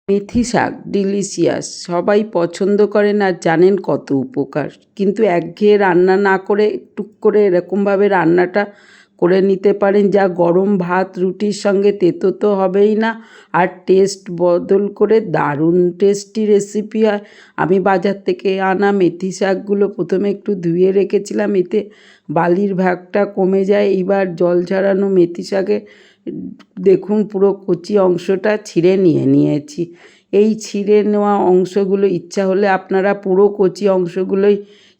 মেথি শাক ডিলিশিয়াস, সবাই পছন্দ করেন আর জানেন কত উপকার। কিন্তু একঘেয়ে রান্না না করে টুক করে এরকমভাবে রান্নাটা করে নিতে পারেন, যা গরম ভাত রুটির সঙ্গে তেতো তো হবেই না, আর টেস্ট বদল করে দারুণ টেস্টি রেসিপি হয়। আমি বাজার থেকে আনা মেথি শাকগুলো প্রথমে একটু ধুয়ে রেখেছিলাম, এতে বালির ভাগটা কমে যায়। এইবার জল ঝরানো মেথি শাকে দেখুন পুরো কচি অংশটা ছিঁড়ে নিয়েছি। এই ছিঁড়ে নেওয়া অংশগুলো ইচ্ছা হলে আপনারা পুরো কচি অংশগুলোই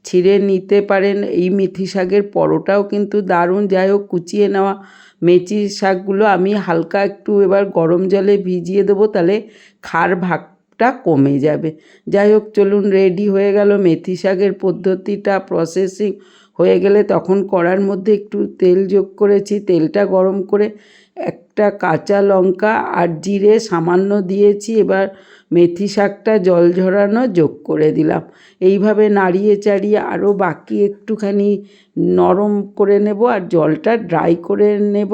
ছিঁড়ে নিতে পারেন। এই মেথি শাকের পরোটাও কিন্তু দারুণ। যাই হোক, কুচিয়ে নেওয়া মেথি শাকগুলো আমি হালকা একটু এবার গরম জলে ভিজিয়ে দেবো, তাহলে খার ভাগটা কমে যাবে। যাই হোক, চলুন, রেডি হয়ে গেল মেথি শাকের পদ্ধতিটা। প্রসেসিং হয়ে গেলে তখন কড়ার মধ্যে একটু তেল যোগ করেছি। তেলটা গরম করে একটা কাঁচা লঙ্কা আর জিরে সামান্য দিয়েছি। এবার মেথি শাকটা জল ঝরানো যোগ করে দিলাম। এইভাবে নাড়িয়ে চাড়িয়ে আরও বাকি একটুখানি নরম করে নেব আর জলটা ড্রাই করে নেব।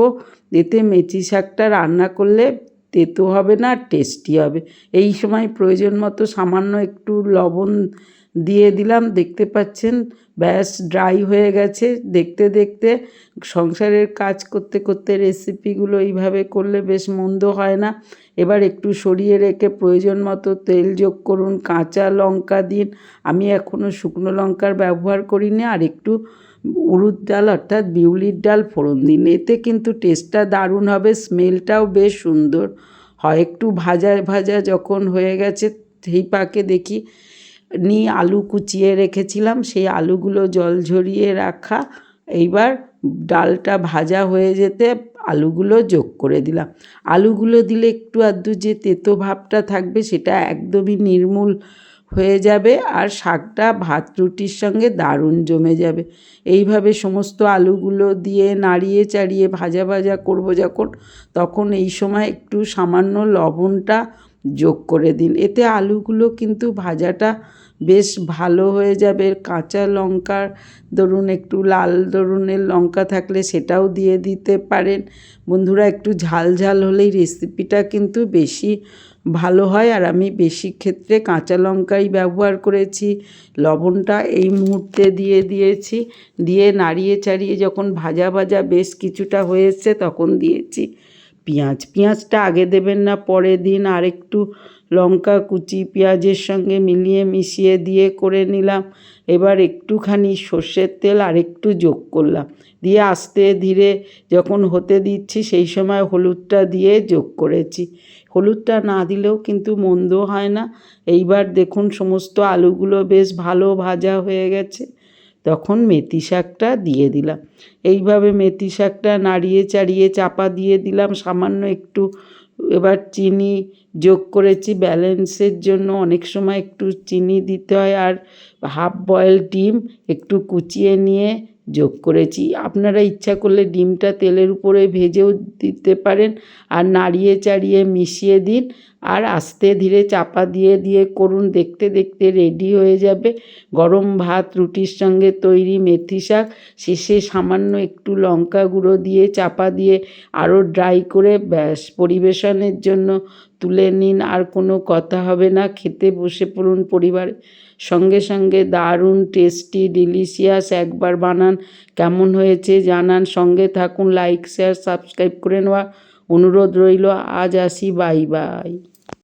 এতে মেথি শাকটা রান্না করলে তেতো হবে না, টেস্টি হবে। এই সময় প্রয়োজন মতো সামান্য একটু লবণ দিয়ে দিলাম। দেখতে পাচ্ছেন ব্যাস ড্রাই হয়ে গেছে। দেখতে দেখতে সংসারের কাজ করতে করতে রেসিপিগুলো এইভাবে করলে বেশ মন্দ হয় না। এবার একটু সরিয়ে রেখে প্রয়োজন মতো তেল যোগ করুন, কাঁচা লঙ্কা দিন। আমি এখনও শুকনো লঙ্কার ব্যবহার করিনি। আর একটু উড়দ ডাল অর্থাৎ বিউলির ডাল ফোড়ন দিন। এতে কিন্তু টেস্টটা দারুণ হবে, স্মেলটাও বেশ সুন্দর হয়। একটু ভাজা ভাজা যখন হয়ে গেছে, সেই পাকে দেখি আলু কুচিয়ে রেখেছিলাম, সেই আলুগুলো জল ঝরিয়ে রাখা। এইবার ডালটা ভাজা হয়ে যেতে আলুগুলো যোগ করে দিলাম। আলুগুলো দিলে একটু আধটু যে তেতো ভাবটা থাকবে সেটা একদমই নির্মূল হয়ে যাবে, আর শাকটা ভাত রুটির সঙ্গে দারুণ জমে যাবে। এইভাবে সমস্ত আলুগুলো দিয়ে নাড়িয়ে চাড়িয়ে ভাজা ভাজা করব যখন, তখন এই সময় একটু সামান্য লবণটা যোগ করে দিন। এতে আলুগুলো কিন্তু ভাজাটা বেশ ভালো হয়ে যাবে। কাঁচা লঙ্কার ধরুন একটু লাল ধরনের লঙ্কা থাকলে সেটাও দিয়ে দিতে পারেন। বন্ধুরা, একটু ঝাল ঝাল হলেই রেসিপিটা কিন্তু বেশি ভালো হয়, আর আমি বেশি ক্ষেত্রে কাঁচা লঙ্কাই ব্যবহার করেছি। লবণটা এই মুহূর্তে দিয়ে দিয়েছি। দিয়ে নাড়িয়ে চাড়িয়ে যখন ভাজা ভাজা বেশ কিছুটা হয়েছে তখন দিয়েছি পেঁয়াজটা আগে দেবেন না, পরে দিন। আর একটু লঙ্কা কুচি পেঁয়াজের সঙ্গে মিলিয়ে মিশিয়ে দিয়ে করে নিলাম। এবার একটুখানি সর্ষের তেল আর একটু যোগ করলাম, দিয়ে আস্তে ধীরে যখন হতে দিচ্ছি সেই সময় হলুদটা দিয়ে যোগ করেছি। হলুদটা না দিলেও কিন্তু মন্দ হয় না। এইবার দেখুন সমস্ত আলুগুলো বেশ ভালো ভাজা হয়ে গেছে, তখন মেথি শাকটা দিয়ে দিলাম। এইভাবে মেথি শাকটা নাড়িয়ে চাড়িয়ে চাপা দিয়ে দিলাম সামান্য একটু। এবার চিনি যোগ করেছি ব্যালেন্সের জন্য, অনেক সময় একটু চিনি দিতে হয়। আর হাফ বয়েল ডিম একটু কুচিয়ে নিয়ে যোগ করেছি। আপনারা ইচ্ছা করলে ডিমটা তেলের উপরে ভেজেও দিতে পারেন। আর নাড়িয়ে চাড়িয়ে মিশিয়ে দিন, আর আস্তে ধীরে চাপা দিয়ে দিয়ে করুন। দেখতে দেখতে রেডি হয়ে যাবে গরম ভাত রুটির সঙ্গে তৈরি মেথি শাক। শেষে সামান্য একটু লঙ্কা গুঁড়ো দিয়ে চাপা দিয়ে আরও ড্রাই করে ব্যাস পরিবেশনের জন্য তুলে নিন। আর কোনো কথা হবে না, খেতে বসে পড়ুন পরিবারের সঙ্গে সঙ্গে। দারুণ টেস্টি ডিলিশিয়াস। একবার বানান, কেমন হয়েছে জানান। সঙ্গে থাকুন, লাইক শেয়ার সাবস্ক্রাইব করে নেওয়া অনুরোধ রইল। আজ আসি, বাই বাই।